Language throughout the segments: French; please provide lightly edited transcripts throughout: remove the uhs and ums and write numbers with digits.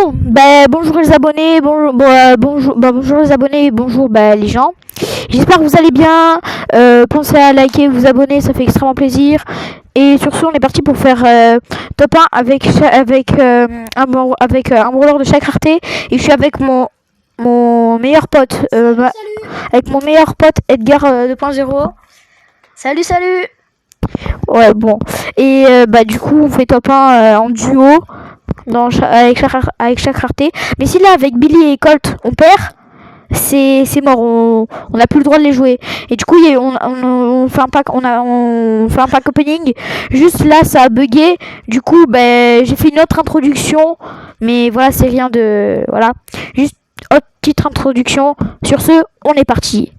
Bon, bah, bonjour les abonnés, bonjour les abonnés, bonjour les gens. J'espère que vous allez bien. Pensez à liker, vous abonner, ça fait extrêmement plaisir. Et sur ce, on est parti pour faire top 1 avec un brawler de chaque rareté. Et je suis avec mon meilleur pote, avec mon meilleur pote Edgar 2.0. Salut. Ouais, bon. Et du coup, on fait top 1 en duo. Avec chaque rareté. Mais si là avec Billy et Colt on perd, c'est mort, on n'a plus le droit de les jouer. Et du coup on fait un pack, on fait un pack opening. Juste là ça a bugué. Du coup j'ai fait une autre introduction, mais voilà, c'est rien de voilà, juste autre petite introduction. Sur ce, on est parti.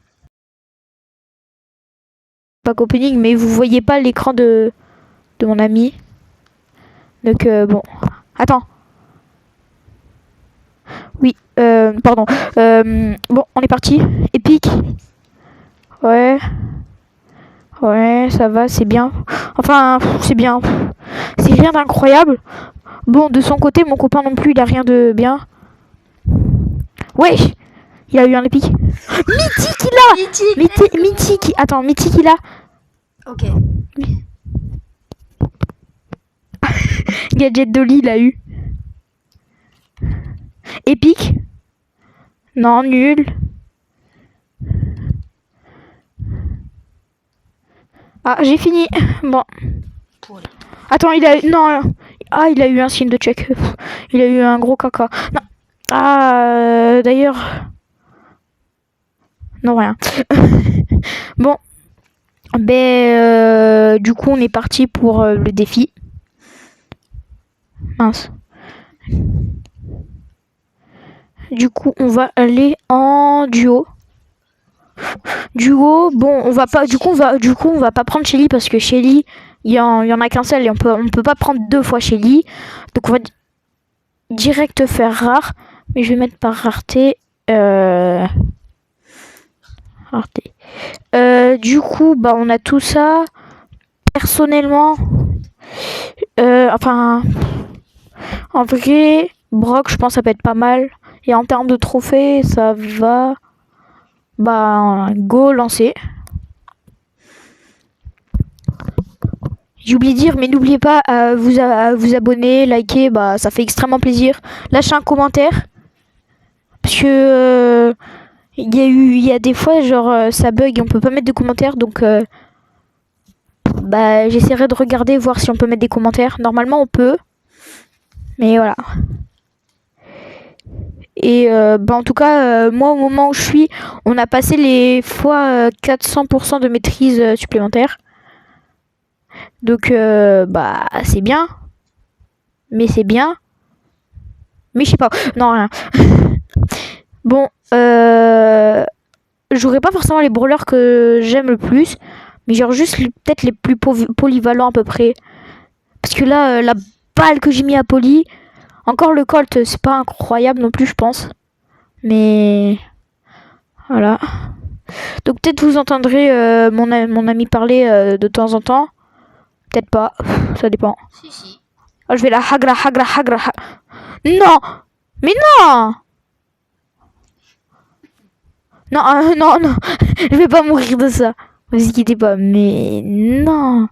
Pack opening, mais vous voyez pas l'écran de mon ami. Donc bon. Attends. Oui, pardon. Bon, on est parti. Épique. Ouais. Ouais, ça va, c'est bien. Enfin, c'est bien. C'est rien d'incroyable. Bon, de son côté, mon copain non plus, il a rien de bien. Ouais, il a eu un épique. Mythique, il a Mythique. Attends, mythique, il a. Ok. Gadget Dolly, il a eu. Épique. Non, nul. Ah, j'ai fini. Bon. Attends, il a eu... Non. Ah, il a eu un signe de check. Il a eu un gros caca. Non. Ah, d'ailleurs... Non, rien. Bon. Du coup, on est parti pour le défi. Mince. Du coup, on va aller en duo. Bon, on va pas. Du coup, on va pas prendre Shelly parce que Shelly, il y en a qu'un seul et on peut pas prendre deux fois Shelly. Donc, on va direct faire rare. Mais je vais mettre par rareté. Rareté. Du coup, on a tout ça. Personnellement, enfin, en vrai, Brock, je pense que ça peut être pas mal. Et en termes de trophées, ça va. Go lancer. J'ai oublié de dire, mais n'oubliez pas à vous abonner, liker, ça fait extrêmement plaisir. Lâchez un commentaire. Parce que il y a des fois, genre, ça bug et on peut pas mettre de commentaires. Donc, j'essaierai de regarder, voir si on peut mettre des commentaires. Normalement, on peut. Mais voilà. Et en tout cas, moi, au moment où je suis, on a passé les fois 400% de maîtrise supplémentaire. Donc, c'est bien. Mais c'est bien. Mais je sais pas. Non, rien. Bon, j'aurais pas forcément les brawlers que j'aime le plus. Mais genre juste peut-être les plus polyvalents à peu près. Parce que là, la balle que j'ai mis à Poly... Encore le Colt, c'est pas incroyable non plus, je pense. Mais... Voilà. Donc peut-être vous entendrez mon ami parler de temps en temps. Peut-être pas. Ça dépend. Si. Oh, je vais la hagra. Non. Mais non. Non. Je vais pas mourir de ça. Ne vous inquiétez pas. Mais non.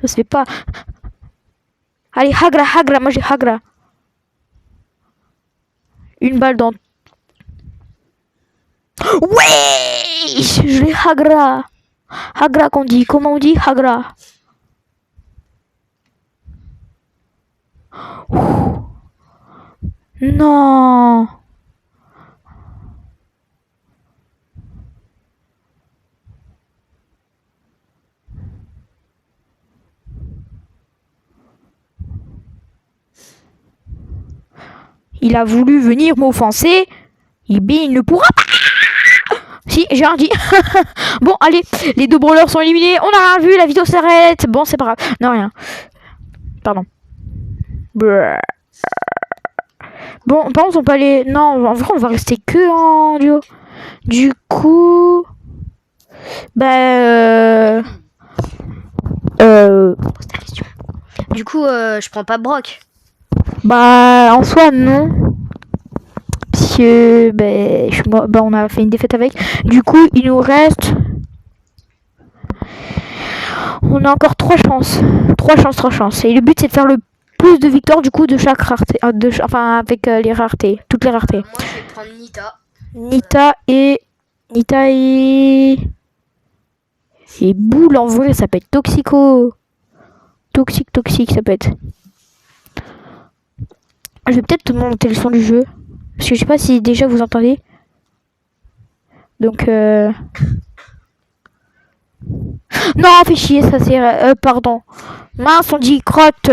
Ça se fait pas. Allez, hagra. Moi j'ai hagra. Une balle dans... Ouais. Je l'ai hagra. Hagra qu'on dit. Comment on dit hagra? Non. Il a voulu venir m'offenser. Il ne pourra pas. Si, j'ai rien dit. Bon, allez, les deux brawlers sont éliminés. On a rien vu, la vidéo s'arrête. Bon, c'est pas grave. Non, rien. Pardon. Bon, par contre, on peut aller... Non, en vrai, on va rester que en duo. Du coup... Pose ta question. Du coup, je prends pas Brock. Bah, en soi, non. Parce que, on a fait une défaite avec. Du coup, il nous reste... On a encore 3 chances. 3 chances. Et le but, c'est de faire le plus de victoires, du coup, de chaque rareté. Enfin, avec les raretés. Toutes les raretés. Moi, je vais prendre Nita. Nita et... Et Boule, en vrai, ça peut être toxico. Toxique, ça peut être. Je vais peut-être monter le son du jeu. Parce que je sais pas si déjà vous entendez. Donc, Non, fais chier, ça c'est... pardon. Mince, on dit crotte.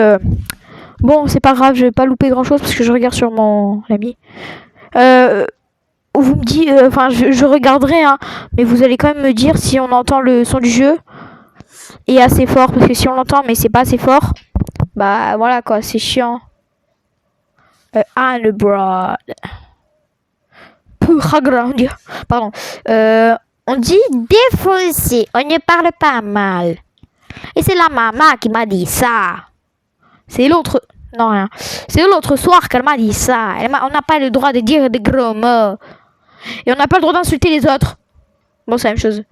Bon, c'est pas grave, je vais pas louper grand-chose parce que je regarde sur mon ami. Vous me dites... Enfin, je regarderai, hein. Mais vous allez quand même me dire si on entend le son du jeu. Et assez fort. Parce que si on l'entend, mais c'est pas assez fort... Bah, voilà, quoi, c'est chiant. Le broad. Pardon. On dit défoncé. On ne parle pas mal. Et c'est la maman qui m'a dit ça. C'est l'autre... Non, rien. C'est l'autre soir qu'elle m'a dit ça. On n'a pas le droit de dire des gros mots. Et on n'a pas le droit d'insulter les autres. Bon, c'est la même chose.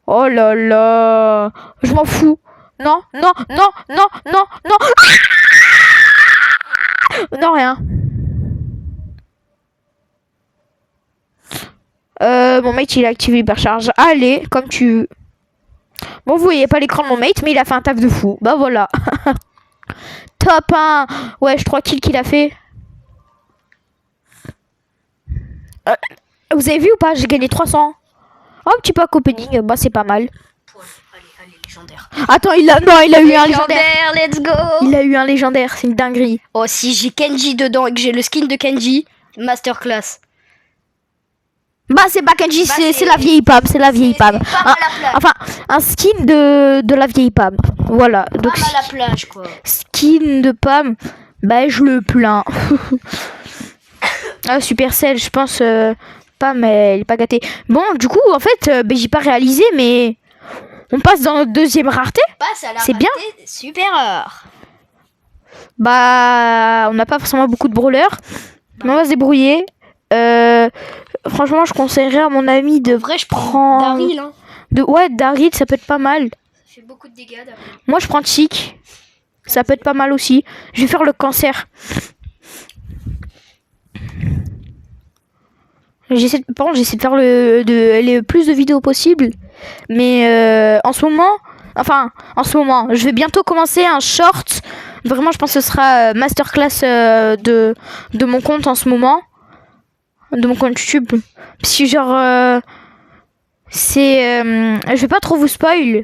Oh là là. Je m'en fous. Non. Non, rien. Mon mate, il a activé l'hypercharge. Allez, comme tu veux. Bon, vous voyez pas l'écran de mon mate, mais il a fait un taf de fou. Bah voilà. Top 1. Ouais, 3 kills qu'il a fait. Vous avez vu ou pas? J'ai gagné 300. Oh, petit pack opening. Bah, c'est pas mal. Allez, légendaire. Attends, il a eu un légendaire. Let's go. Il a eu un légendaire, c'est une dinguerie. Oh, si j'ai Kenji dedans et que j'ai le skin de Kenji, masterclass. Bah, c'est pas Kenji, c'est la vieille Pam, c'est la vieille Pam. Enfin, un skin de la vieille Pam. Voilà. Donc, Pam à la plage, quoi. Skin de Pam, bah, je le plains. Supercell, je pense, Pam, elle est pas gâtée. Bon, du coup, en fait, j'ai pas réalisé, mais on passe dans notre deuxième rareté. C'est bien. Supérieur. Bah, on n'a pas forcément beaucoup de brawlers, mais on va se débrouiller. Franchement, je conseillerais à mon ami de je prends Daryl. Hein. Daryl, ça peut être pas mal. Ça fait beaucoup de dégâts, Daryl. Moi, je prends Chic. Ça peut être pas mal aussi. Je vais faire le cancer. J'essaie de faire le plus de vidéos possible. Mais en ce moment, je vais bientôt commencer un short. Vraiment, je pense que ce sera masterclass de mon compte en ce moment. De mon compte YouTube. Parce que genre, je vais pas trop vous spoil.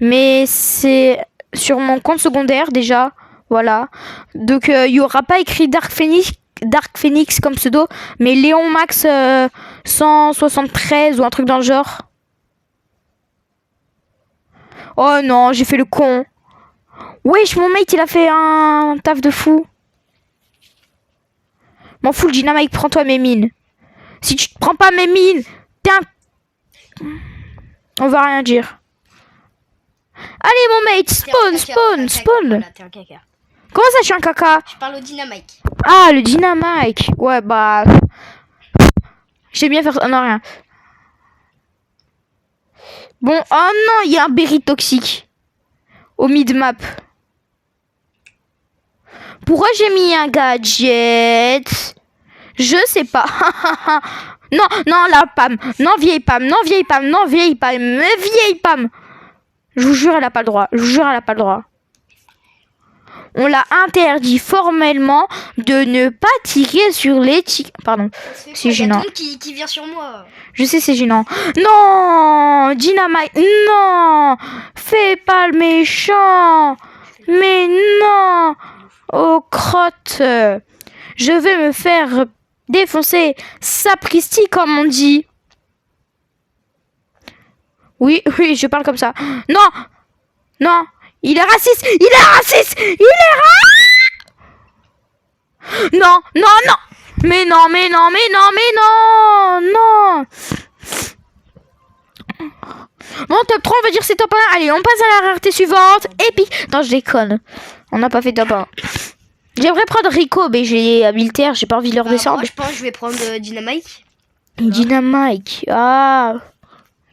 Mais c'est sur mon compte secondaire déjà. Voilà. Donc, il y aura pas écrit Dark Phoenix comme pseudo, mais Léon Max 173 ou un truc dans le genre. Oh non, j'ai fait le con. Wesh, mon mate, il a fait un taf de fou. M'en fous, le dynamite, prends-toi mes mines. Si tu te prends pas mes mines, t'es un... On va rien dire. Allez, mon mate, spawn. Comment ça, je suis un caca? Je parle au dynamite. Ah, le dynamite. Ouais, bah... J'aime bien faire ça. Non, rien. Bon, oh non, il y a un berry toxique. Au mid-map. Pourquoi j'ai mis un gadget? Je sais pas. Non, la Pam. Non, vieille Pam. Vieille Pam. Je vous jure, elle a pas le droit. On l'a interdit formellement de ne pas tirer sur les Pardon, c'est gênant. Qui vient sur moi. Je sais, c'est gênant. Non, Dynamite, non, fais pas le méchant. Mais non, oh crotte, je vais me faire défoncer, sapristi comme on dit. Oui, je parle comme ça. Non. Il est raciste. Non. Mais non. Bon, top 3, on va dire c'est top 1. Allez, on passe à la rareté suivante. Épique. Non, je déconne. On n'a pas fait top 1. J'aimerais prendre Rico, mais j'ai militaire, j'ai pas envie de le redescendre. Moi, je pense que je vais prendre Dynamite. Dynamite. Ah.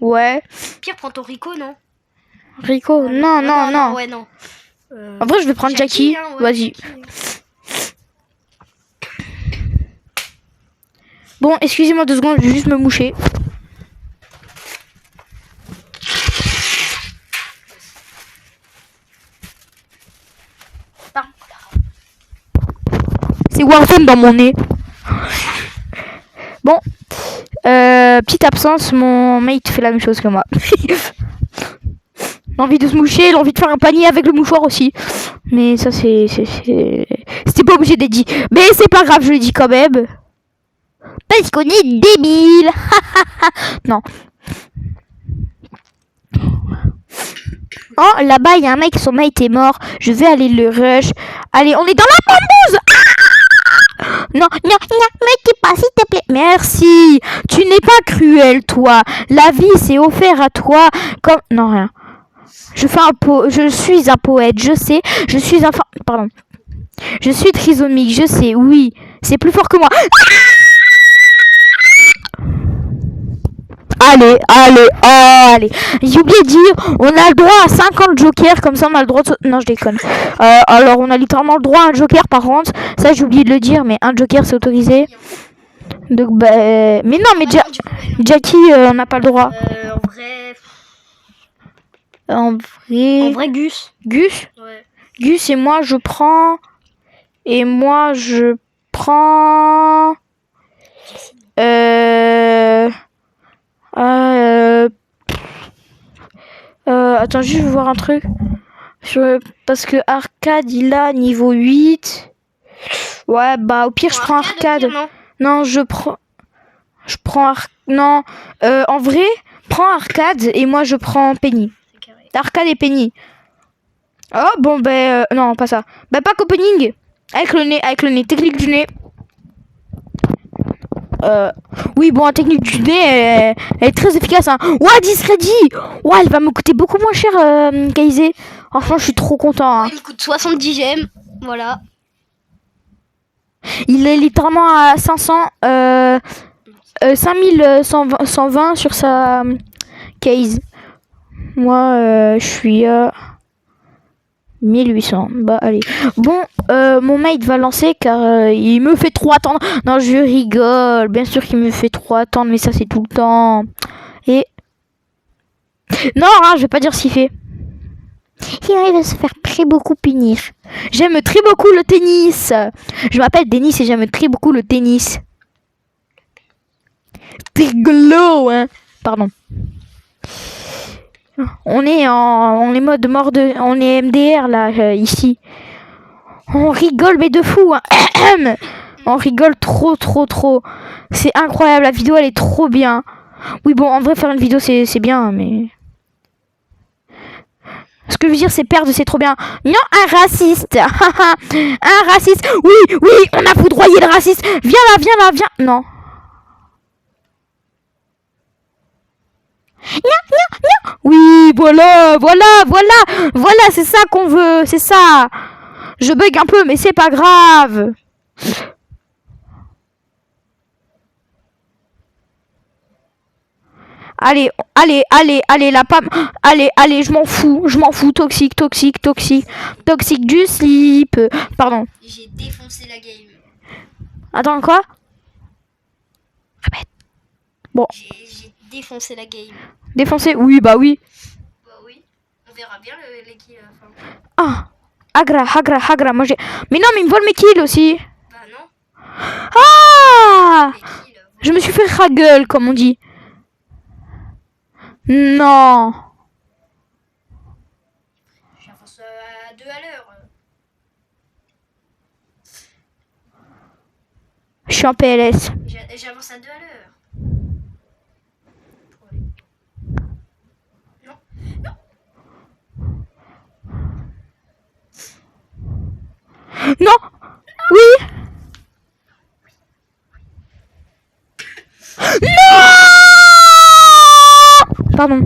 Ouais. Pierre, prends ton Rico, non? Rico. Non. Ouais, non. En vrai, je vais prendre Jackie. Hein, ouais, Vas-y. Bon, excusez-moi 2 secondes, je vais juste me moucher. C'est Warzone dans mon nez. Bon. Petite absence, mon mate fait la même chose que moi. L'envie de se moucher, l'envie de faire un panier avec le mouchoir aussi. Mais ça, c'était pas obligé d'être dit. Mais c'est pas grave, je le dis quand même. Parce qu'on est débile. Non. Oh, là-bas, il y a un mec, son mate est mort. Je vais aller le rush. Allez, on est dans la bambouse. Non, mais t'es pas, s'il te plaît. Merci. Tu n'es pas cruel, toi. La vie, c'est offert à toi. Comme... Non, rien. Je suis un poète, je sais. Je suis un... Pardon. Je suis trisomique, je sais, oui. C'est plus fort que moi. Allez. J'ai oublié de dire, on a le droit à 50 jokers, comme ça on a le droit de... Non, je déconne. Alors, on a littéralement le droit à un joker par contre. Ça, j'ai oublié de le dire, mais un joker, c'est autorisé. Donc, bah... Mais non, mais Jackie, on n'a pas le droit. En vrai, Gus. Gus Ouais. Gus et moi, je prends... Attends, juste je vais voir un truc. Parce que Arcade, il a niveau 8. Ouais, bah au pire, je prends Arcade. Non, je prends... Non, en vrai, prends Arcade et moi, je prends Penny. Arcade et Penny. Oh, bon, non, pas ça. Bah, pack opening. Avec le nez, technique du nez. Oui, bon, la technique du nez, elle est très efficace, hein. Ouais, Discreddit. Ouais, elle va me coûter beaucoup moins cher, Kaizé. Franchement, je suis trop content, hein. Il coûte 70 gemmes, voilà. Il est littéralement à 500, 5120 sur sa case. Moi, je suis à 1800. Bah, allez. Bon, mon mate va lancer car il me fait trop attendre. Non, je rigole. Bien sûr qu'il me fait trop attendre, mais ça, c'est tout le temps. Et... Non, hein, je vais pas dire ce qu'il fait. Il arrive à se faire très beaucoup punir. J'aime très beaucoup le tennis. Je m'appelle Denis et j'aime très beaucoup le tennis. Rigolo, hein. Pardon. On est mode mort de... On est MDR, là, ici. On rigole, mais de fou, hein. On rigole trop. C'est incroyable, la vidéo, elle est trop bien. Oui, bon, en vrai, faire une vidéo, c'est bien, mais... Ce que je veux dire, c'est perdre, c'est trop bien. Non, un raciste. Un raciste. Oui, on a foudroyé le raciste. Viens là. Non. Non. Oui, voilà, c'est ça qu'on veut, c'est ça. Je bug un peu, mais c'est pas grave. Allez, la pomme. Allez, je m'en fous, toxique. Toxique du slip. Pardon. J'ai défoncé la game. Attends, quoi? Répète. Bon. J'ai défoncé la game. Défoncé? Oui, bah oui. Bah oui, on verra bien les kills à la fin. Ah, Hagra, moi j'ai... Mais non, mais il me vole mes kills aussi. Bah non. Ah, Les kills, je me suis fait ragueule, comme on dit. Non. J'avance à 2 à l'heure. Je suis en PLS. J'avance à 2 à l'heure. Non. Oui. Non. Pardon.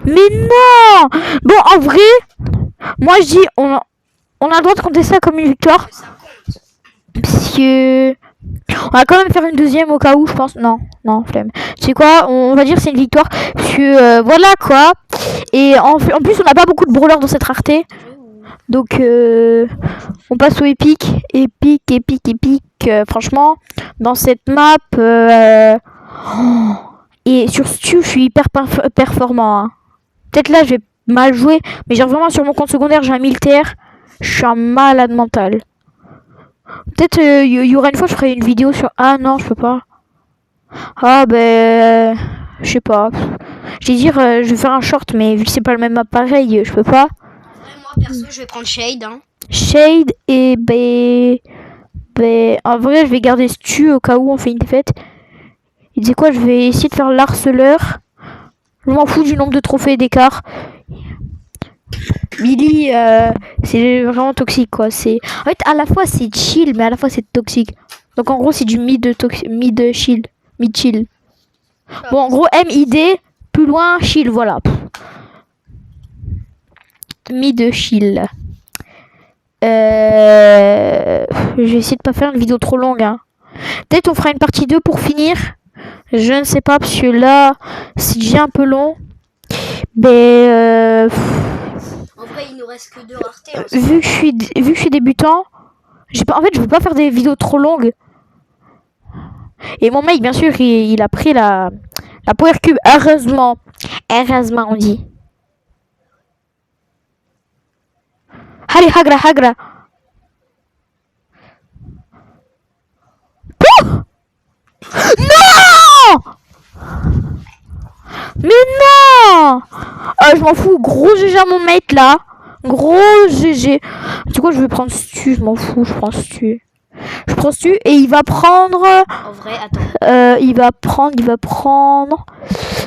Mais non! Bon, en vrai, moi je dis, on a le droit de compter ça comme une victoire. Ça compte. Parce que... On va quand même faire une deuxième au cas où, je pense. Non, non, flemme. Tu sais quoi? On va dire c'est une victoire. Parce que, voilà, quoi. Et en plus, on n'a pas beaucoup de brawlers dans cette rareté. Donc, on passe au épique. Épique, épique, épique. Franchement, dans cette map... Et sur Stu, je suis hyper performant. Hein. Peut-être là, je vais mal jouer. Mais genre vraiment, sur mon compte secondaire, j'ai un militaire. Je suis un malade mental. Peut-être y aura une fois je ferai une vidéo sur... Ah non, je peux pas. Ah ben... je sais pas. Je vais dire, je vais faire un short, mais vu que c'est pas le même appareil, je peux pas. En vrai, moi, perso, je vais prendre Shade. Hein. Shade et ben... En vrai, je vais garder Stu au cas où on fait une défaite. Et tu sais quoi, je vais essayer de faire l'harceleur. Je m'en fous du nombre de trophées d'écart. Billy, c'est vraiment toxique quoi. C'est en fait à la fois c'est chill mais à la fois c'est toxique. Donc en gros c'est du mid chill, mid chill. Bon en gros MID plus loin chill voilà. Mid chill. Je vais essayer de pas faire une vidéo trop longue. Hein. Peut-être on fera une partie 2 pour finir. Je ne sais pas parce que là c'est déjà un peu long. Mais en vrai, il nous reste que 2 raretés. Hein, vu que je suis débutant, en fait, je veux pas faire des vidéos trop longues. Et mon mec, bien sûr, il a pris la Power Cube. Heureusement. Heureusement, on dit. Allez, Hagra, Hagra. Oh non! Mais non! Je m'en fous. Gros GG à mon mate, là. Gros GG. Du coup, je vais prendre Stu. Je m'en fous. Je prends Stu. Je prends Stu et il va prendre... En vrai, attends. Il va prendre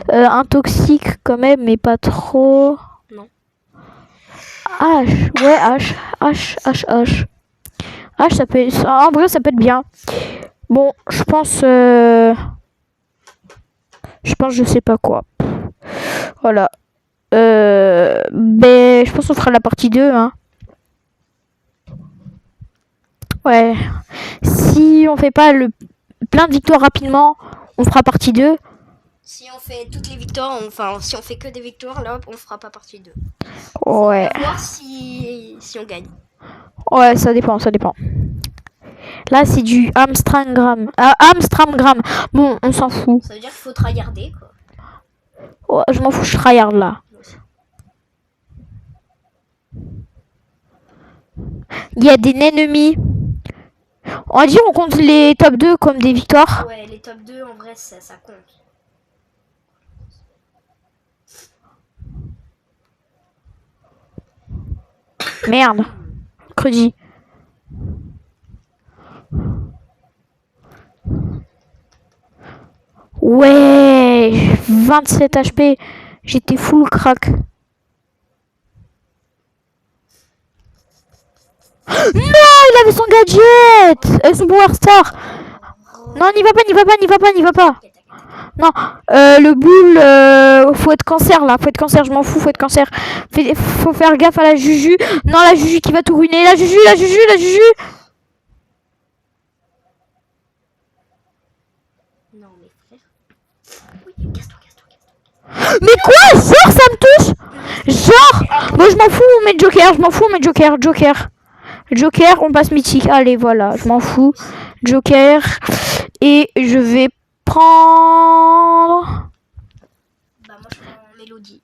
un toxique quand même, mais pas trop. Non. H, ouais, H, ça peut être... En vrai, ça peut être bien. Bon, je pense, je sais pas quoi. Voilà. Ben, je pense qu'on fera la partie 2, hein. Ouais. Si on fait pas plein de victoires rapidement, on fera partie 2. Si on fait toutes les victoires, enfin, si on fait que des victoires, là, on fera pas partie 2. Ouais. On va voir si on gagne. Ouais, ça dépend. Là, c'est du Amstramgram. Amstramgram. Bon, on s'en fout. Ça veut dire qu'il faut tryharder, quoi. Ouais, je m'en fous, je tryhard là. Il y a des ennemis. On va dire on compte les top 2 comme des victoires. Ouais, les top 2, en vrai, ça compte. Merde. Credi. Ouais, 27 HP. J'étais full crack. Non, il avait son gadget. Son Power Star. Non, n'y va pas. Non, le boule, faut être cancer là, je m'en fous, faut être cancer. Faut faire gaffe à la Juju. Non, la Juju qui va tout ruiner, la Juju. Non, mais frère. Oui, casse-toi. Mais quoi, genre ça me touche. Genre, moi je m'en fous, on met Joker. Joker, on passe mythique. Allez, voilà, je m'en fous. Joker. Et je vais prendre... Bah, moi, je prends Mélodie.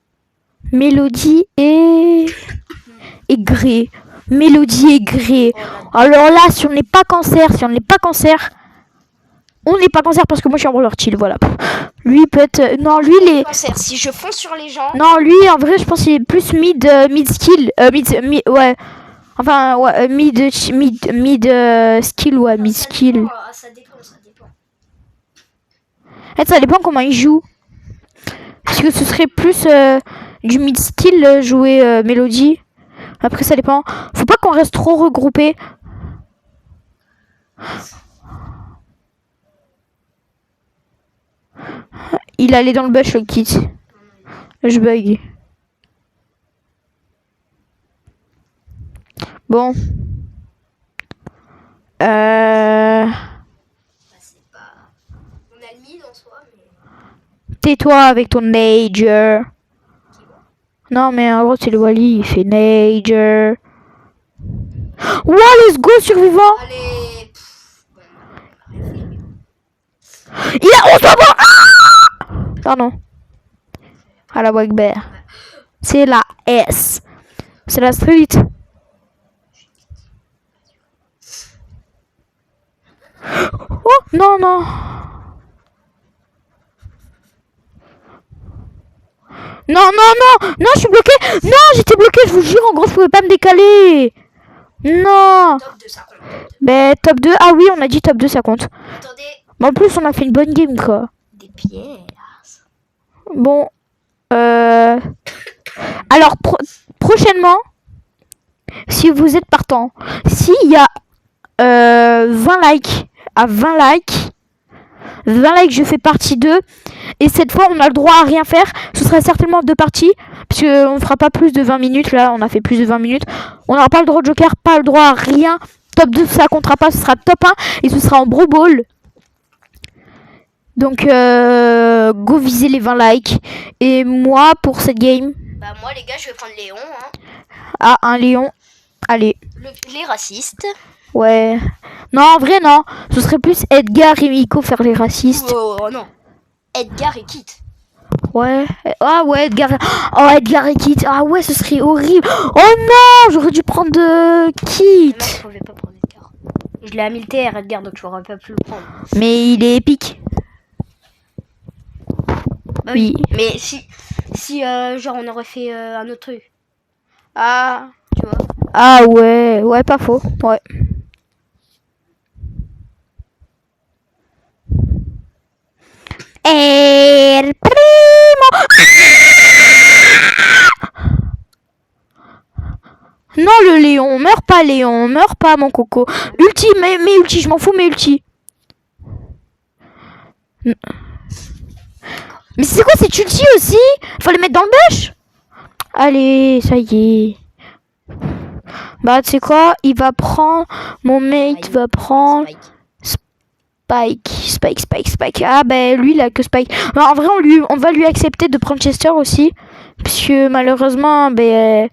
Mélodie et Grey. Mélodie et Grey. Alors là, si on n'est pas cancer, on n'est pas cancer parce que moi je suis en roller chill, voilà. Lui peut être... Non, lui il est... Cancer, si je fonce sur les gens... Non, lui en vrai je pense qu'il est plus mid skill. Ouais. Enfin, ouais, mid skill, ouais, mid skill. Ça dépend. En fait, ça dépend comment il joue. Parce que ce serait plus du mid skill jouer Mélodie. Après, ça dépend. Faut pas qu'on reste trop regroupé. Il allait dans le bush, le kit. Je bug. Bon. Bah, c'est pas... On a le mid en soi, mais... Tais-toi avec ton Nager. Non, mais en gros, c'est le Wally, il fait Nager. Wow, let's go, survivant. Allez. Bon, on a rien fait, mais... Il a 11 points. Pardon. À la Wagber. C'est la S. C'est la street. Oh, non, non. Non, non, non. Non, je suis bloqué. Non, j'étais bloqué, je vous jure. En gros, je pouvais pas me décaler. Non. Top 2, ça compte. Ben, top 2. Ah oui, on a dit top 2, ça compte. Attendez. Mais en plus, on a fait une bonne game, quoi. Des pierres. Bon. Alors, prochainement, si vous êtes partant, s'il y a 20 likes, à 20 likes, je fais partie 2. Et cette fois, on a le droit à rien faire. Ce sera certainement 2 parties. Parce qu'on ne fera pas plus de 20 minutes. Là, on a fait plus de 20 minutes. On n'aura pas le droit de joker, pas le droit à rien. Top 2, ça comptera pas. Ce sera top 1. Et ce sera en bro ball. Donc, go viser les 20 likes. Et moi, pour cette game... Bah moi, les gars, je vais prendre Léon. Hein. Ah, un lion. Allez. Les racistes. Ouais. Non, en vrai, non. Ce serait plus Edgar et Miko faire les racistes. Oh non. Edgar et Kit. Ouais. Ah ouais, Edgar. Oh, Edgar et Kit. Ah ouais, ce serait horrible. Oh non, j'aurais dû prendre Kit. Moi, je pouvais pas prendre Edgar. Je l'ai à 1000 TR, Edgar, donc j'aurais pas pu le prendre. Mais il est épique. Bah oui. Mais si genre, on aurait fait un autre truc. Ah. Tu vois. Ah ouais, ouais, pas faux. Ouais. El primo. Non, le Léon, meurs pas, Léon, meurs pas, mon coco. Ulti, mais ulti, je m'en fous, mais ulti. Mais c'est quoi cette ulti aussi? Faut les mettre dans le bush. Allez, ça y est. Bah, tu sais quoi? Il va prendre. Mon mate va prendre. Spike. Ah, ben lui, il a que Spike. Non, en vrai, on va lui accepter de prendre Chester aussi. Puisque malheureusement, ben.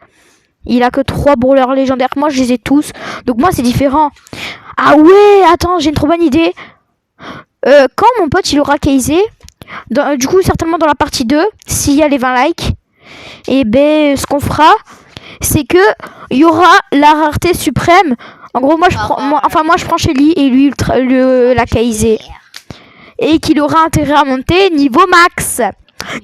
Il a que 3 brawlers légendaires. Moi, je les ai tous. Donc, moi, c'est différent. Ah ouais, attends, j'ai une trop bonne idée. Quand mon pote, il aura Kaizé, du coup, certainement dans la partie 2, s'il y a les 20 likes, et ben, ce qu'on fera, c'est que il y aura la rareté suprême. En gros, moi, je prends Shelly et lui, la Kaizé. Et qu'il aura intérêt à monter niveau max.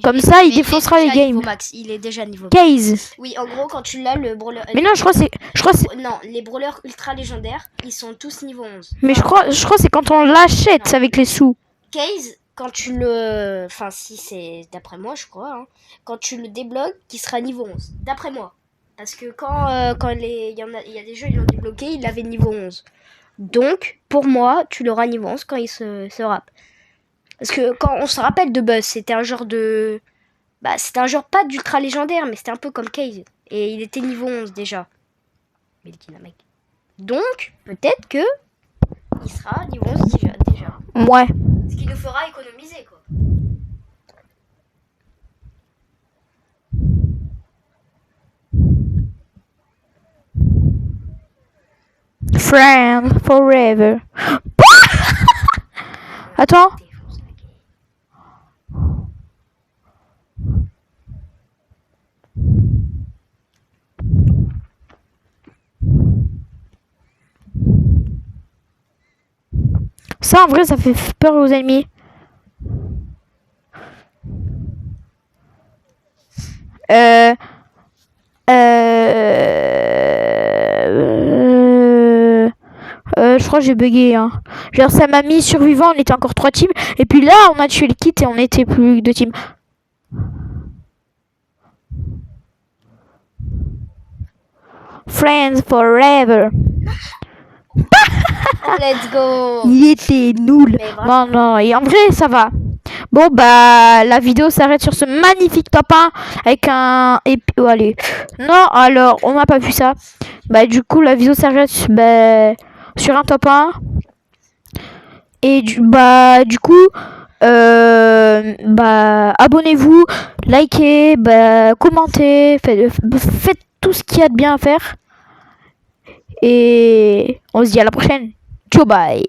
Comme ça, il défoncera les games. Max. Il est déjà niveau max. Kaze. Oui, en gros, quand tu l'as, le brawler... Mais non, je crois que c'est... Non, les brawlers ultra légendaires, ils sont tous niveau 11. Mais je crois que c'est quand on l'achète avec les sous. Kaze, quand tu le... Enfin, si c'est d'après moi, je crois. Hein, quand tu le débloques, il sera niveau 11. D'après moi. Parce que quand il y a des jeux, ils l'ont débloqué, il avait niveau 11. Donc, pour moi, tu l'auras niveau 11 quand il se rappe. Parce que quand on se rappelle de Buzz, c'était un genre de... Bah, c'était un genre pas d'ultra légendaire, mais c'était un peu comme Kaze. Et il était niveau 11 déjà. Mais le dynamique. Donc, peut-être que il sera niveau 11 déjà. Ouais. Ce qui nous fera économiser, quoi. Friend forever. Attends. Ça, en vrai, ça fait peur aux ennemis. Je crois que j'ai bugué. Hein. Genre, ça m'a mis survivant, on était encore 3 teams. Et puis là, on a tué le kit et on était plus que 2 teams. Friends forever. Let's go. Il était nul. Non, non. Et en vrai, ça va. Bon, bah, la vidéo s'arrête sur ce magnifique top 1 avec un... Et puis, oh, allez. Non, alors, on n'a pas vu ça. Bah, du coup, la vidéo s'arrête bah, sur un top 1. Et du coup, bah, abonnez-vous, likez, bah, commentez, faites tout ce qu'il y a de bien à faire. Et on se dit à la prochaine. Ciao, bye.